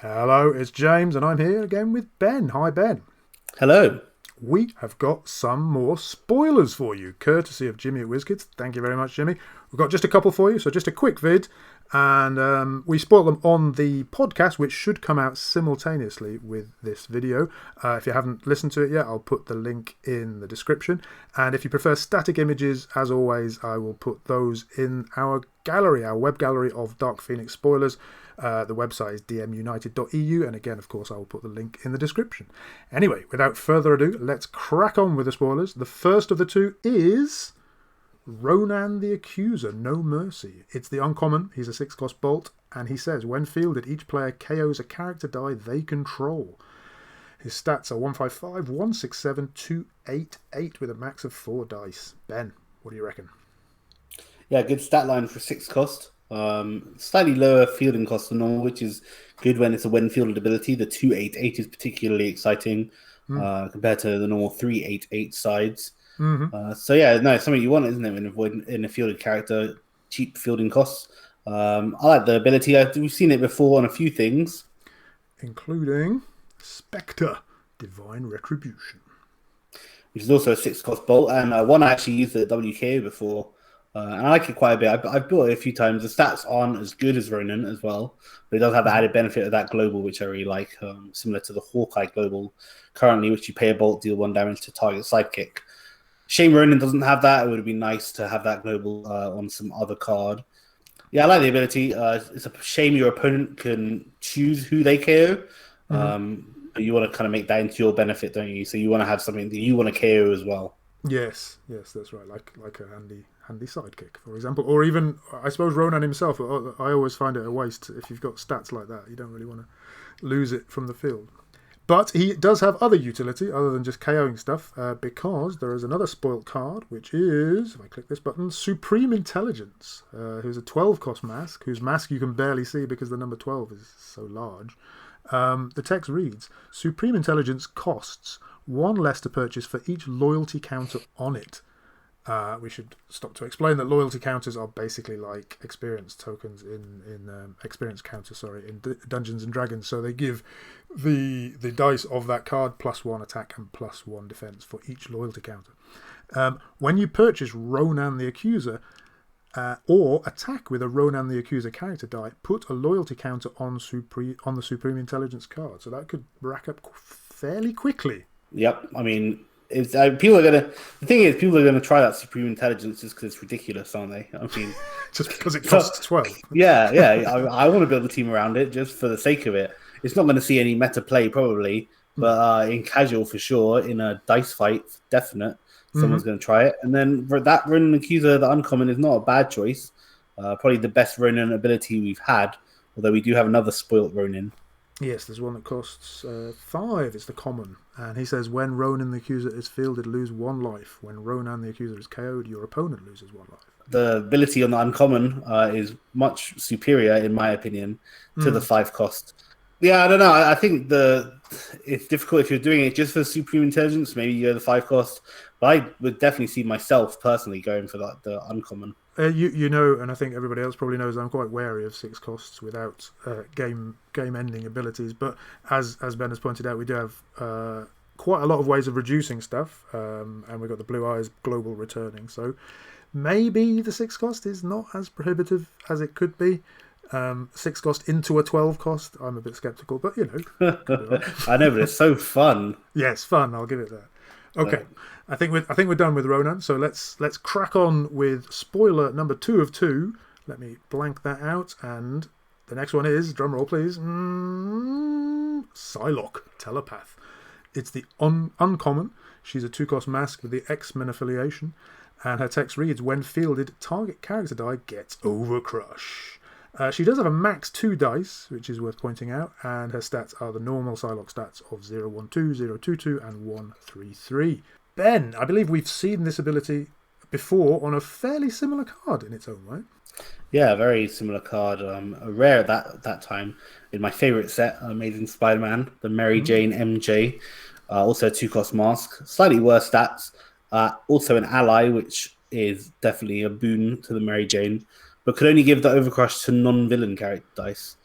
Hello, it's James, and I'm here again with Ben. Hi, Ben. Hello. We have got some more spoilers for you, courtesy of Jimmy at WizKids. Thank you very much, Jimmy. We've got just a couple for you, so just a quick vid, and we spoiled them on the podcast, which should come out simultaneously with this video. If you haven't listened to it yet, I'll put the link in the description. And if you prefer static images, as always, I will put those in our gallery, our web gallery of Dark Phoenix spoilers. The website is dmunited.eu, and again, of course, I will put the link in the description. Anyway, without further ado, let's crack on with the spoilers. The first of the two is Ronan the Accuser, No Mercy. It's the uncommon, he's a 6-cost bolt, and he says, when fielded, each player KOs a character die they control. His stats are 155, 167, 288 with a max of 4 dice. Ben, what do you reckon? Yeah, good stat line for 6 cost. Slightly lower fielding cost than normal, which is good when it's a when fielded ability. The 288 is particularly exciting compared to the normal 388 sides. So yeah, no, it's something you want, isn't it? In a fielded character, cheap fielding costs. I like the ability. We've seen it before on a few things, Including Spectre, Divine Retribution. which is also a 6 cost bolt, and one I actually used at WKO before. And I like it quite a bit. I've built it a few times. The stats aren't as good as Ronin as well, but it does have the added benefit of that global, which I really like, similar to the Hawkeye global currently, which you pay a bolt, deal 1 damage to target sidekick. Shame Ronin doesn't have that. It would have been nice to have that global on some other card. Yeah, I like the ability. It's a shame your opponent can choose who they KO. But you want to kind of make that into your benefit, don't you? So you want to have something that you want to KO as well. Yes, that's right. Like a handy sidekick, for example, or even I suppose Ronan himself. I always find it a waste if you've got stats like that. You don't really want to lose it from the field. But he does have other utility other than just KOing stuff, because there is another spoilt card, which is, if I click this button, Supreme Intelligence, who's a 12-cost mask, whose mask you can barely see because the number 12 is so large. The text reads, Supreme Intelligence costs 1 less to purchase for each loyalty counter on it. We should stop to explain that loyalty counters are basically like experience tokens in experience counters, in Dungeons and Dragons. So they give the dice of that card +1 attack and +1 defense for each loyalty counter. When you purchase Ronan the Accuser, or attack with a Ronan the Accuser character die, put a loyalty counter on the Supreme Intelligence card. So that could rack up fairly quickly. Yep. I mean, people are gonna. The thing is, people are gonna try that Supreme Intelligence just because it's ridiculous, aren't they? I mean, just because it costs 12. Yeah. I want to build a team around it just for the sake of it. It's not going to see any meta play probably, but in casual for sure. In a dice fight, definite. Someone's going to try it, and then for that Ronin Accuser, the uncommon is not a bad choice. Probably the best Ronin ability we've had. Although we do have another spoilt Ronin. Yes, there's one that costs 5. It's the common. And he says, when Ronan the Accuser is fielded, lose 1 life. When Ronan the Accuser is KO'd, your opponent loses 1 life. The ability on the uncommon is much superior, in my opinion, to the 5 cost. Yeah, I don't know. I think it's difficult if you're doing it just for Supreme Intelligence. Maybe you go the 5 cost. But I would definitely see myself personally going for the uncommon. You know, and I think everybody else probably knows, I'm quite wary of 6 costs without game-ending abilities. But as Ben has pointed out, we do have quite a lot of ways of reducing stuff, and we've got the Blue Eyes Global returning. So maybe the 6 cost is not as prohibitive as it could be. 6 cost into a 12 cost, I'm a bit sceptical, but you know. I know, but it's so fun. Yes, fun. I'll give it that. Okay, I think we're done with Ronan. So let's crack on with spoiler number 2 of 2. Let me blank that out, and the next one is, drum roll please, Psylocke, Telepath. It's the uncommon. She's a 2-cost mask with the X-Men affiliation, and her text reads, when fielded, target character die gets Overcrush. She does have a max 2 dice, which is worth pointing out, and her stats are the normal Psylocke stats of 012, 022, and 133. Ben, I believe we've seen this ability before on a fairly similar card in its own way. Yeah, very similar card. Rare at that time. In my favourite set, Amazing Spider-Man, the Mary Jane MJ. Also a 2-cost mask. Slightly worse stats. Also an ally, which is definitely a boon to the Mary Jane, but could only give the Overcrush to non-villain character dice.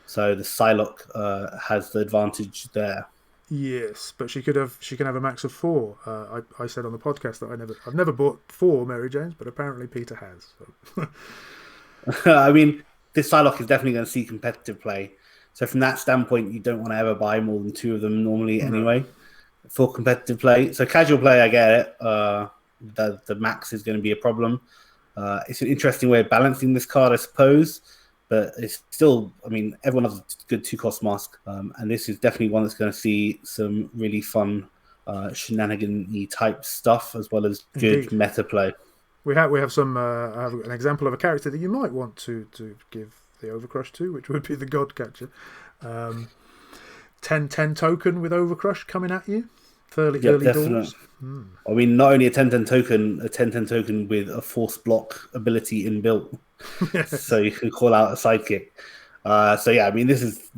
So the Psylocke has the advantage there. Yes, but she can have a max of 4. I said on the podcast that I've never bought 4 Mary Janes, but apparently Peter has. So. I mean, this Psylocke is definitely going to see competitive play. So from that standpoint, you don't want to ever buy more than 2 of them normally anyway for competitive play. So casual play, I get it. The max is going to be a problem. It's an interesting way of balancing this card, I suppose. But it's still, I mean, everyone has a good 2-cost mask. And this is definitely one that's going to see some really fun shenanigan-y type stuff, as well as good meta play. We have some. I have an example of a character that you might want to give the Overcrush to, which would be the Godcatcher. 10/10 token with Overcrush coming at you. Early doors. I mean, not only a 10/10 token, a 10/10 token with a force block ability inbuilt, so you can call out a sidekick. So yeah, I mean, this is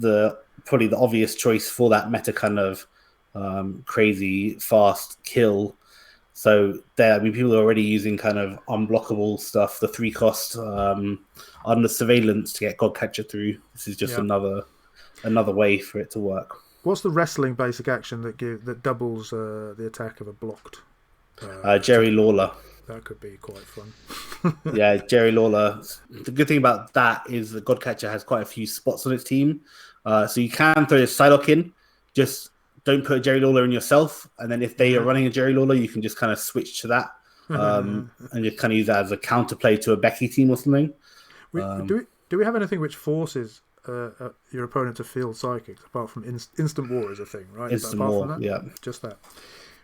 probably the obvious choice for that meta kind of crazy fast kill. So there, I mean, people are already using kind of unblockable stuff, the 3-cost under surveillance to get Godcatcher through. This is just another way for it to work. What's the wrestling basic action that doubles the attack of a blocked? Jerry Lawler. That could be quite fun. Yeah, Jerry Lawler. The good thing about that is the Godcatcher has quite a few spots on its team. So you can throw a Psylocke in, just don't put a Jerry Lawler in yourself, and then if they are running a Jerry Lawler, you can just kind of switch to that and just kind of use that as a counterplay to a Becky team or something. Do we have anything which forces your opponent to field psychics apart from instant war is a thing, right? Instant war, yeah, just that.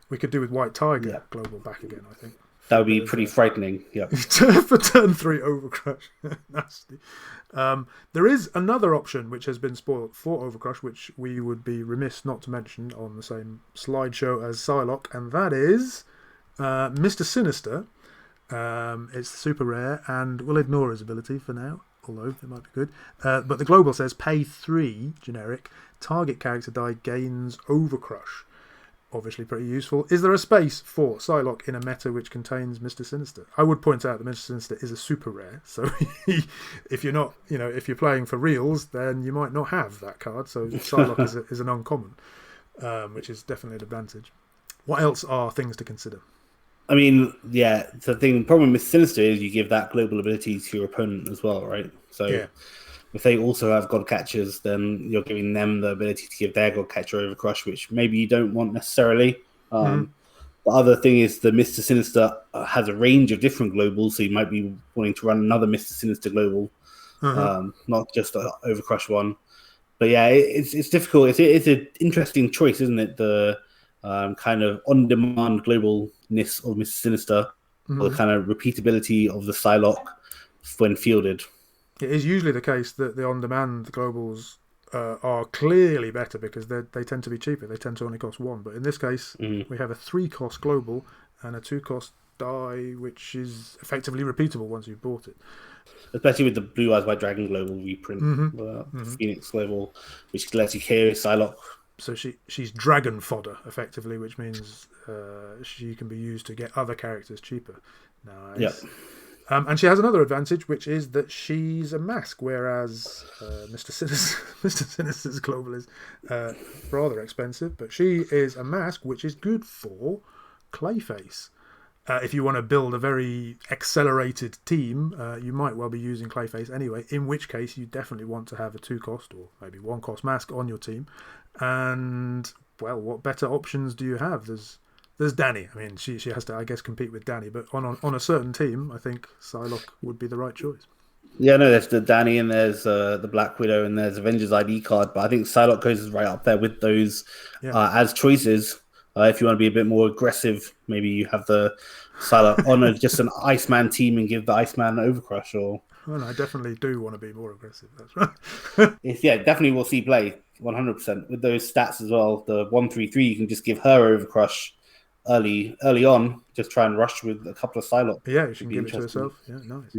We could do with White Tiger global back again, I think. That would be pretty frightening. Yeah, for turn 3 Overcrush, nasty. There is another option which has been spoiled for Overcrush, which we would be remiss not to mention on the same slideshow as Psylocke, and that is Mr. Sinister. It's super rare, and we'll ignore his ability for now, although it might be good. But the global says pay 3 generic. Target character die gains Overcrush. Obviously pretty useful. Is there a space for Psylocke in a meta which contains Mr. Sinister? I would point out that Mr. Sinister is a super rare, so if you're not, if you're playing for reals, then you might not have that card. So Psylocke is an uncommon, which is definitely an advantage. What else are things to consider? I mean, yeah, the problem with Sinister is you give that global ability to your opponent as well, right? So if they also have Godcatchers, then you're giving them the ability to give their Godcatcher Overcrush, which maybe you don't want necessarily. The other thing is the Mr. Sinister has a range of different globals, so you might be wanting to run another Mr. Sinister global, not just an Overcrush one. But yeah, it's difficult. It's an interesting choice, isn't it? The kind of on-demand globalness of Mr. Sinister, or the kind of repeatability of the Psylocke when fielded. It is usually the case that the on-demand globals are clearly better because they tend to be cheaper. They tend to only cost 1. But in this case, we have a 3-cost global and a 2-cost die, which is effectively repeatable once you've bought it. Especially with the Blue Eyes White Dragon global reprint, Phoenix global, which lets you KO Psylocke. So she's dragon fodder, effectively, which means she can be used to get other characters cheaper. Nice. Yep. And she has another advantage, which is that she's a mask, whereas Mr. Sinister's global is rather expensive, but she is a mask, which is good for Clayface. If you want to build a very accelerated team, you might well be using Clayface anyway, in which case you definitely want to have a 2-cost or maybe 1-cost mask on your team. And, well, what better options do you have? There's Danny. I mean, she has to, I guess, compete with Danny, but on a certain team, I think Psylocke would be the right choice. Yeah, no, there's the Danny and there's the Black Widow and there's Avengers ID card, but I think Psylocke goes right up there with those as choices. If you want to be a bit more aggressive, maybe you have the Psylocke on just an Iceman team and give the Iceman Overcrush. Or well, I definitely do want to be more aggressive. That's right. Definitely we'll see play 100% with those stats as well. The 1-3-3, you can just give her Overcrush early on. Just try and rush with a couple of Psylocke. Yeah, she can give it to herself. Yeah, nice.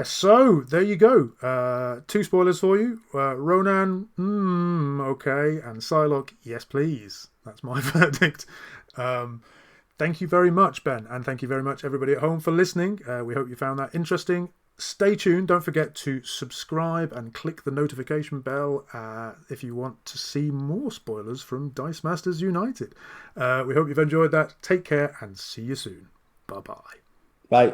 So there you go. 2 spoilers for you. Ronan, okay, and Psylocke, yes please. That's my verdict. Thank you very much, Ben, and thank you very much everybody at home for listening. We hope you found that interesting. Stay tuned. Don't forget to subscribe and click the notification bell if you want to see more spoilers from Dice Masters United. We hope you've enjoyed that. Take care and see you soon. Bye-bye. Bye.